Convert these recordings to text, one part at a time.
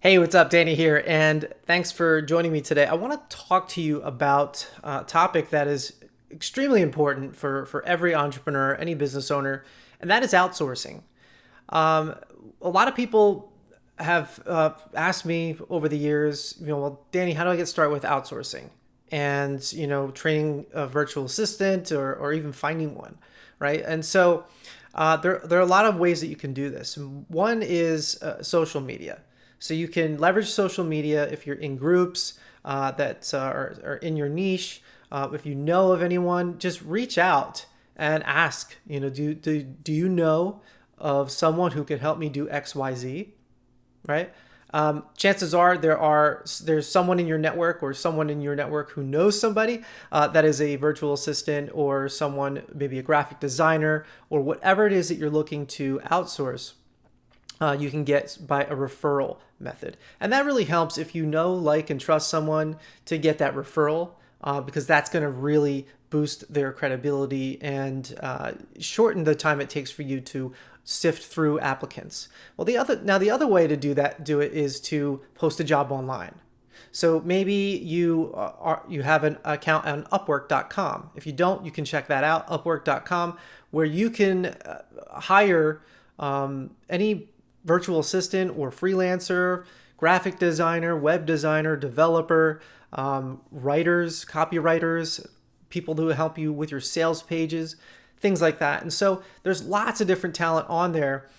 Hey, what's up? Danny here, and thanks for joining me today. I want to talk to you about a topic that is extremely important for every entrepreneur, any business owner, and that is outsourcing. Um, a lot of people have asked me over the years, well, Danny, how do I get started with outsourcing? And, training a virtual assistant or even finding one, right? And so there are a lot of ways that you can do this. One is social media. So you can leverage social media if you're in groups that are in your niche. If you know of anyone, just reach out and ask, do you know of someone who can help me do X, Y, Z, right? Chances are there's someone in your network or someone in your network who knows somebody that is a virtual assistant or someone, maybe a graphic designer or whatever it is that you're looking to outsource. You can get by a referral method. And that really helps if you know, like, and trust someone to get that referral because that's going to really boost their credibility and shorten the time it takes for you to sift through applicants. Well, the other way to do it is to post a job online. So maybe you have an account on Upwork.com. If you don't, you can check that out, Upwork.com, where you can hire any virtual assistant or freelancer, graphic designer, web designer, developer, writers, copywriters, people who help you with your sales pages, things like that. And so there's lots of different talent on there.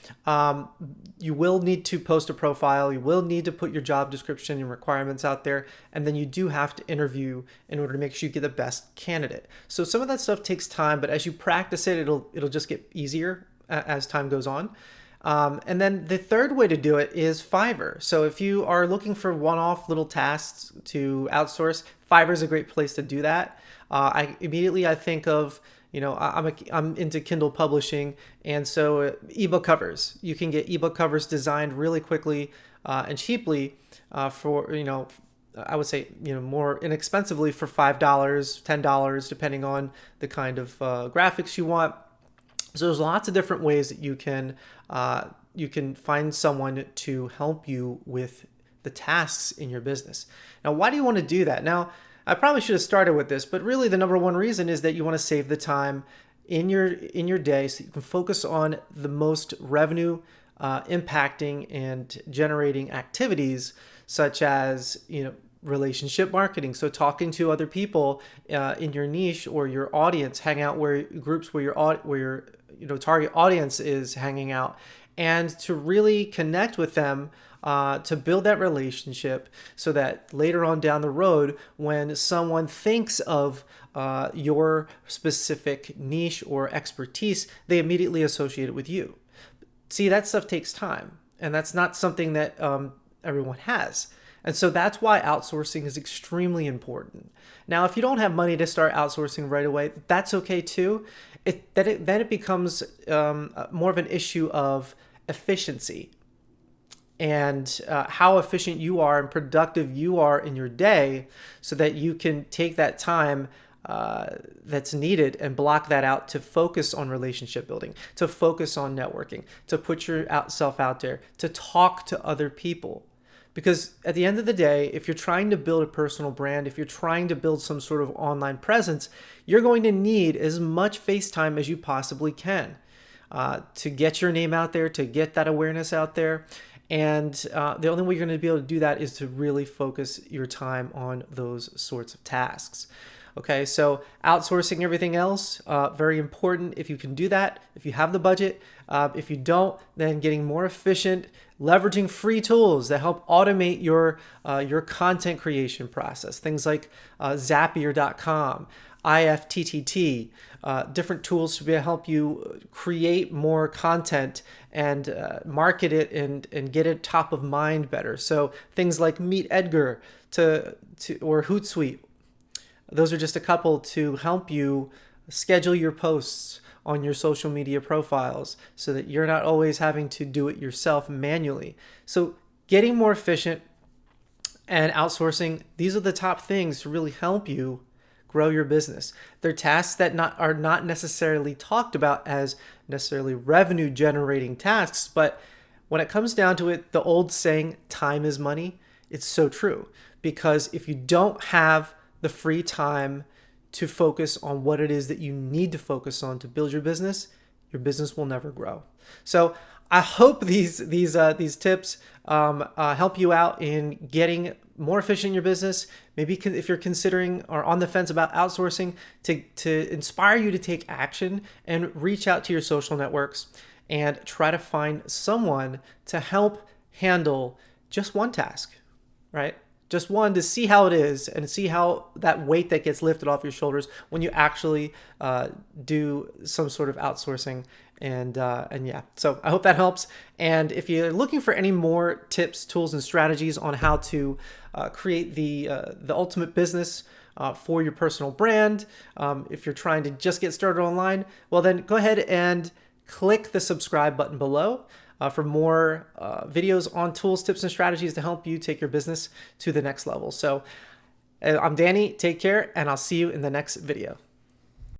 You will need to post a profile. You will need to put your job description and requirements out there. And then you do have to interview in order to make sure you get the best candidate. So some of that stuff takes time, but as you practice it, it'll just get easier as time goes on. And then the third way to do it is Fiverr. So if you are looking for one-off little tasks to outsource, Fiverr is a great place to do that. I think of, I'm into Kindle publishing, and so ebook covers. You can get ebook covers designed really quickly and cheaply for, I would say, more inexpensively for $5, $10, depending on the kind of graphics you want. So there's lots of different ways that you can find someone to help you with the tasks in your business. Now, why do you want to do that? Now, I probably should have started with this, but really the number one reason is that you want to save the time in your day so you can focus on the most revenue impacting and generating activities, such as relationship marketing. So talking to other people in your niche or your audience, hang out where groups where your target audience is hanging out, and to really connect with them to build that relationship so that later on down the road, when someone thinks of your specific niche or expertise, they immediately associate it with you. See, that stuff takes time, and that's not something that everyone has. And so that's why outsourcing is extremely important. Now, if you don't have money to start outsourcing right away, that's okay too. Then it becomes more of an issue of efficiency and how efficient you are and productive you are in your day so that you can take that time that's needed and block that out to focus on relationship building, to focus on networking, to put yourself out there, to talk to other people. Because at the end of the day, if you're trying to build a personal brand, if you're trying to build some sort of online presence, you're going to need as much face time as you possibly can to get your name out there, to get that awareness out there. And the only way you're going to be able to do that is to really focus your time on those sorts of tasks. Okay, so outsourcing everything else, very important if you can do that, if you have the budget. If you don't, then getting more efficient, leveraging free tools that help automate your content creation process. Things like Zapier.com, IFTTT, different tools to help you create more content and market it and get it top of mind better. So things like Meet Edgar or Hootsuite. Those are just a couple to help you schedule your posts on your social media profiles so that you're not always having to do it yourself manually. So getting more efficient and outsourcing, these are the top things to really help you grow your business. They're tasks that are not necessarily talked about as necessarily revenue generating tasks, but When it comes down to it, the old saying, time is money, it's so true. Because if you don't have the free time to focus on what it is that you need to focus on to build your business will never grow. So I hope these tips help you out in getting more efficient in your business. Maybe if you're considering or on the fence about outsourcing, to inspire you to take action and reach out to your social networks and try to find someone to help handle just one task, right? Just one, to see how it is and see how that weight that gets lifted off your shoulders when you actually do some sort of outsourcing. And yeah, so I hope that helps. And if you're looking for any more tips, tools, and strategies on how to create the ultimate business for your personal brand, if you're trying to just get started online, well then go ahead and click the subscribe button below for more videos on tools, tips, and strategies to help you take your business to the next level. So I'm Danny, take care, and I'll see you in the next video.